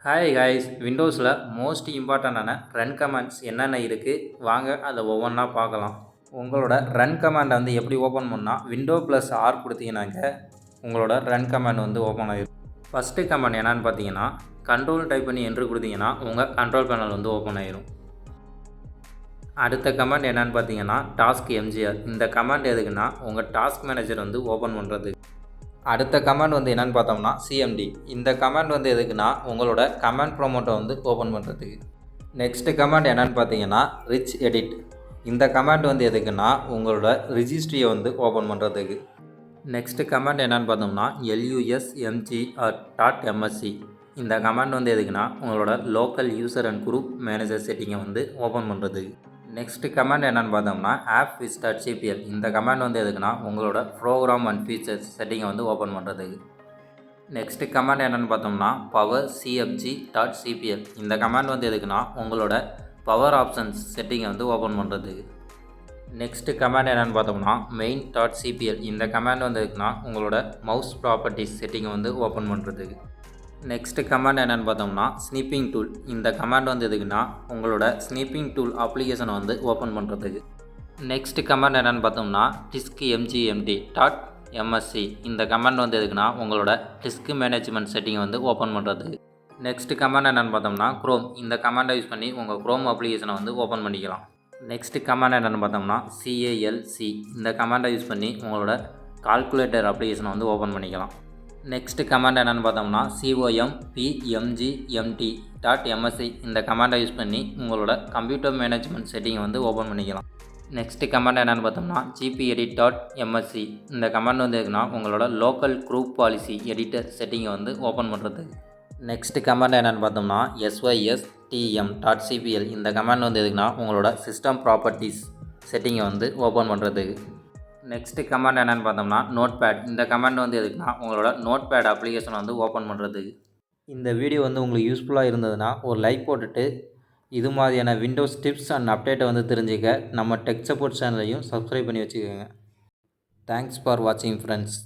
Hi guys, விண்டோஸில் most இம்பார்ட்டண்டான run commands என்னென்ன இருக்குது வாங்க அதை ஒவ்வொன்றா பார்க்கலாம். உங்களோட ரன் கமாண்டை எப்படி ஓப்பன் பண்ணால் விண்டோ ப்ளஸ் ஆர் கொடுத்தீங்கன்னாக்க உங்களோட ரன் கமாண்ட் ஓப்பன் ஆகிடும். ஃபஸ்ட்டு கமாண்ட் என்னென்னு பார்த்தீங்கன்னா, கண்ட்ரோல் டைப் பண்ணி என்ட்ரு கொடுத்தீங்கன்னா உங்கள் கண்ட்ரோல் பேனல் ஓப்பன் ஆகிடும். அடுத்த கமாண்ட் என்னென்னு பார்த்தீங்கன்னா, டாஸ்க் எம்ஜிஆர். இந்த கமாண்ட் எதுக்குன்னா உங்கள் டாஸ்க் மேனேஜர் ஓப்பன் பண்ணுறது. அடுத்த கமாண்ட் என்னென்னு பார்த்தோம்னா சிஎம்டி. இந்த கமாண்ட் எதுக்குன்னா உங்களோட கமாண்ட் ப்ரோமோட்டை ஓப்பன் பண்ணுறதுக்கு. நெக்ஸ்ட்டு கமாண்ட் என்னென்னு பார்த்தீங்கன்னா ரிச் எடிட். இந்த கமாண்ட் எதுக்குன்னா உங்களோட ரிஜிஸ்ட்ரியை ஓப்பன் பண்ணுறதுக்கு. நெக்ஸ்ட்டு கமாண்ட் என்னென்னு பார்த்தோம்னா lusmgr.msc. இந்த கமாண்ட் எதுக்குன்னா உங்களோட local user and group manager செட்டிங்கை ஓப்பன் பண்ணுறதுக்கு. நெக்ஸ்ட்டு கமாண்ட் என்னென்னு பார்த்தோம்னா ஆப் விஸ்.cpl. இந்த கமாண்ட் எதுக்குன்னா உங்களோட ப்ரோக்ராம் அண்ட் ஃபீச்சர்ஸ் செட்டிங்கை ஓப்பன் பண்ணுறதுக்கு. நெக்ஸ்ட்டு கமாண்ட் என்னென்னு பார்த்தோம்னா பவர் cfg.cpl. இந்த கமாண்ட் எதுக்குன்னா உங்களோட பவர் ஆப்ஷன்ஸ் செட்டிங்கை ஓப்பன் பண்ணுறதுக்கு. நெக்ஸ்ட்டு கமாண்ட் என்னென்னு பார்த்தோம்னா மெயின்.cpl. இந்த கமாண்ட் எதுக்குன்னா உங்களோட மவுஸ் ப்ராப்பர்ட்டிஸ் செட்டிங்கை ஓப்பன் பண்ணுறதுக்கு. நெக்ஸ்ட்டு கமாண்ட் என்னென்னு பார்த்தோம்னா ஸ்னீப்பிங் டூல். இந்த கமாண்ட் எதுக்குன்னா உங்களோட ஸ்னீப்பிங் டூல் அப்ளிகேஷனை ஓப்பன் பண்ணுறதுக்கு. நெக்ஸ்ட் கமாண்ட் என்னென்னு பார்த்தோம்னா diskmgmt.msc. இந்த கமாண்ட் எதுக்குன்னா உங்களோட டிஸ்க் மேனேஜ்மெண்ட் செட்டிங்கை ஓப்பன் பண்ணுறதுக்கு. நெக்ஸ்ட் கமாண்ட் என்னென்னு பார்த்தோம்னா குரோம். இந்த கமாண்டை யூஸ் பண்ணி உங்கள் குரோம் அப்ளிகேஷனை ஓப்பன் பண்ணிக்கலாம். நெக்ஸ்ட் கமாண்ட் என்னென்னு பார்த்தோம்னா calc. இந்த கமாண்டை யூஸ் பண்ணி உங்களோட கால்குலேட்டர் அப்ளிகேஷனை ஓப்பன் பண்ணிக்கலாம். நெக்ஸ்ட் கமாண்ட் என்னென்னு பார்த்தோம்னா compmgmt.msc. இந்த கமாண்டை யூஸ் பண்ணி உங்களோட கம்ப்யூட்டர் மேனேஜ்மெண்ட் செட்டிங்கை ஓப்பன் பண்ணிக்கலாம். நெக்ஸ்ட் கமாண்ட் என்னென்னு பார்த்தோம்னா gpedit.msc. இந்த கமாண்ட் எதுக்குன்னா உங்களோட லோக்கல் குரூப் பாலிசி எடிட்டர் செட்டிங்கை ஓப்பன் பண்ணுறதுக்கு. நெக்ஸ்ட் கமாண்ட் என்னென்னு பார்த்தோம்னா systm.cpl. இந்த கமாண்ட் எதுக்குன்னா உங்களோட சிஸ்டம் ப்ராப்பர்ட்டிஸ் செட்டிங்கை ஓப்பன் பண்ணுறதுக்கு. நெக்ஸ்ட்டு கமாண்ட் என்னென்னு பார்த்தோம்னா நோட்பேட். இந்த கமாண்ட் எதுக்குன்னா உங்களோட நோட்பேட் அப்ளிகேஷனை ஓப்பன் பண்ணுறதுக்கு. இந்த வீடியோ உங்களுக்கு யூஸ்ஃபுல்லாக இருந்ததுன்னா ஒரு லைக் போட்டுட்டு இது மாதிரியான விண்டோஸ் டிப்ஸ் அண்ட் அப்டேட்டை தெரிஞ்சுக்க நம்ம டெக் சப்போர்ட் சேனலையும் சப்ஸ்கிரைப் பண்ணி வச்சுக்கோங்க. தேங்க்ஸ் ஃபார் வாட்சிங் ஃப்ரெண்ட்ஸ்.